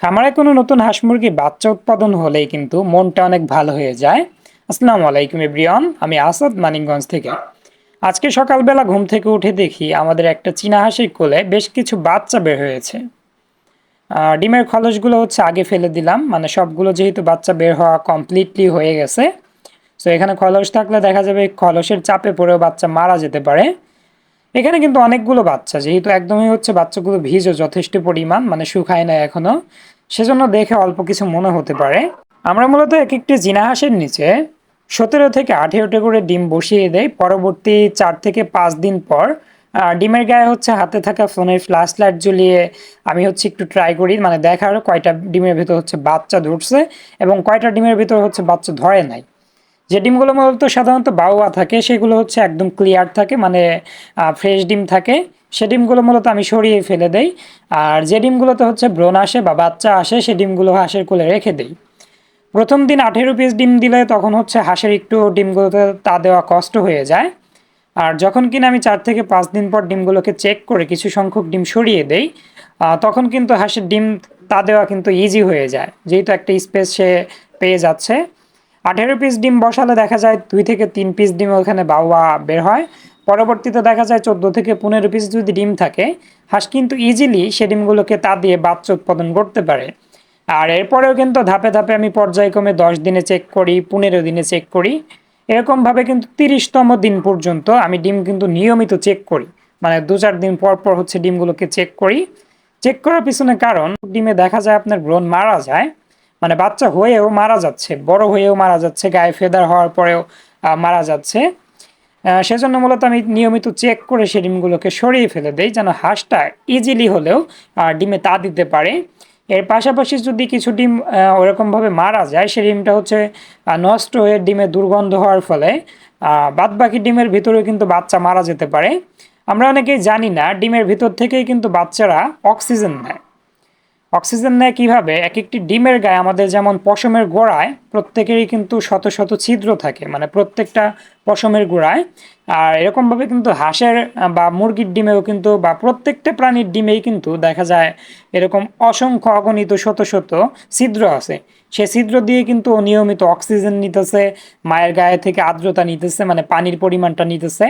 খামারে কোনো নতুন হাঁস মুরগি বাচ্চা উৎপাদন হলেই কিন্তু মনটা অনেক ভালো হয়ে যায়। আসসালামু আলাইকুম এভরিওয়ান, আমি আসাদ মানিকগঞ্জ থেকে। আজকে সকালবেলা ঘুম থেকে উঠে দেখি আমাদের একটা চীনা হাঁসের কোলে বেশ কিছু বাচ্চা বের হয়েছে। ডিমের খলসগুলো হচ্ছে আগে ফেলে দিলাম, মানে সবগুলো যেহেতু বাচ্চা বের হওয়া কমপ্লিটলি হয়ে গেছে। সো এখানে খলস থাকলে দেখা যাবে খলসের চাপে পড়েও বাচ্চা মারা যেতে পারে। এখানে কিন্তু অনেকগুলো বাচ্চা, যেহেতু একদমই হচ্ছে বাচ্চাগুলো ভিজে যথেষ্ট পরিমাণ, মানে শুকায় না এখনো, সেজন্য দেখে অল্প কিছু মনে হতে পারে। আমরা মূলত এক একটি চীনা হাঁসের নিচে 17 থেকে 18টা করে ডিম বসিয়ে দেই। পরবর্তী 4 থেকে 5 দিন পর ডিমের গায়ে হচ্ছে হাতে থাকা ফোনের ফ্ল্যাশ লাইট জ্বলিয়ে আমি হচ্ছে একটু ট্রাই করি, মানে দেখার কয়টা ডিমের ভেতর হচ্ছে বাচ্চা ধরছে এবং কয়টা ডিমের ভেতর হচ্ছে বাচ্চা ধরে নাই। যে ডিমগুলো মূলত সাধারণত বাউয়া থাকে সেগুলো হচ্ছে একদম ক্লিয়ার থাকে, মানে ফ্রেশ ডিম থাকে। সে ডিমগুলো মূলত আমি সরিয়ে ফেলে দেই। আর যে ডিমগুলোতে হচ্ছে ব্রণ আসে বা বাচ্চা আসে সে ডিমগুলো হাঁসের কোলে রেখে দেই। প্রথম দিন 18 পিস ডিম দিলে তখন হচ্ছে হাঁসের একটু ডিমগুলোতে তা দেওয়া কষ্ট হয়ে যায়। আর যখন কিনা আমি 4 থেকে 5 দিন পর ডিমগুলোকে চেক করে কিছু সংখ্যক ডিম সরিয়ে দেই, তখন কিন্তু হাঁসের ডিম তা দেওয়া কিন্তু ইজি হয়ে যায়, যেহেতু একটা স্পেস সে পেয়ে যাচ্ছে। 18 পিস ডিম বসালে দেখা যায় 2 থেকে 3 পিস ডিম ওখানে বাউয়া বের হয়। পরবর্তীতে দেখা যায় 14 থেকে 15 পিস যদি ডিম থাকে, হাঁস কিন্তু ইজিলি সে ডিমগুলোকে তা দিয়ে বাচ্চা উৎপাদন করতে পারে। আর এরপরেও কিন্তু ধাপে ধাপে আমি পর্যায়ক্রমে 10 দিনে চেক করি, 15 দিনে চেক করি। এরকমভাবে কিন্তু 30তম দিন পর্যন্ত আমি ডিম কিন্তু নিয়মিত চেক করি, মানে 2-4 দিন পর পর হচ্ছে ডিমগুলোকে চেক করি। চেক করার পিছনে কারণ, ডিমে দেখা যায় আপনার ব্রণ মারা যায়, মানে বাচ্চা হয়েও মারা যাচ্ছে, বড় হয়েও মারা যাচ্ছে, গায়ে ফেদার হওয়ার পরেও মারা যাচ্ছে। সেজন্য মূলত আমি নিয়মিত চেক করে সেই ডিমগুলোকে সরিয়ে ফেলে দেই, যেন হাঁসটা ইজিলি হলেও ডিমে তা দিতে পারে। এর পাশাপাশি যদি কিছু ডিম ওরকমভাবে মারা যায়, সেই ডিমটা হচ্ছে নষ্ট হয়ে ডিমে দুর্গন্ধ হওয়ার ফলে বাদবাকি ডিমের ভিতরেও কিন্তু বাচ্চা মারা যেতে পারে। আমরা অনেকেই জানি না ডিমের ভিতর থেকেই কিন্তু বাচ্চারা অক্সিজেন নেয়। অক্সিজেন নেয় কিভাবে? এক একটি ডিমের গায়ে আমাদের যেমন পশমের গোড়ায় প্রত্যেকেরই কিন্তু শত শত ছিদ্র থাকে, মানে প্রত্যেকটা পশমের গোড়ায়। আর এরকমভাবে কিন্তু হাঁসের বা মুরগির ডিমেও কিন্তু বা প্রত্যেকটা প্রাণীর ডিমেই কিন্তু দেখা যায় এরকম অসংখ্য অগণিত শত শত ছিদ্র আছে। সে ছিদ্র দিয়ে কিন্তু ও নিয়মিত অক্সিজেন নিতেছে, মায়ের গায়ে থেকে আর্দ্রতা নিতেছে, মানে পানির পরিমাণটা নিতেছে।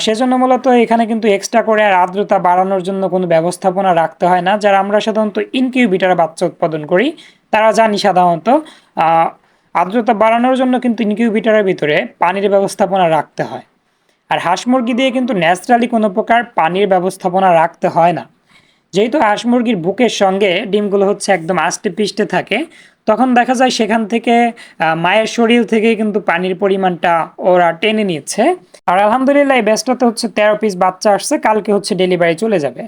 সেজন্য মূলত এখানে কিন্তু এক্সট্রা করে আর আর্দ্রতা বাড়ানোর জন্য কোনো ব্যবস্থাপনা রাখতে হয় না। যারা আমরা সাধারণত ইনকিউবেটরে বাচ্চা উৎপাদন করি তারা জানি সাধারণত আহ, আর্দ্রতা বাড়ানোর জন্য কিন্তু ইনকিউবেটরের ভিতরে পানির ব্যবস্থাপনা রাখতে হয়। আর হাঁস মুরগি দিয়ে কিন্তু ন্যাচারালি কোনো প্রকার পানির ব্যবস্থাপনা রাখতে হয় না। যেহেতু হাঁস মুরগির বুকের সঙ্গে ডিমগুলো হচ্ছে একদম আষ্টে পিষ্টে থাকে, তখন দেখা যায় সেখান থেকে মায়ের শরীর থেকে কিন্তু পানির পরিমাণটা ওরা টেনে নিচ্ছে। আর আলহামদুলিল্লাহ এই ব্যাচটাতে হচ্ছে 13 পিস বাচ্চা আসছে, কালকে হচ্ছে ডেলিভারি চলে যাবে।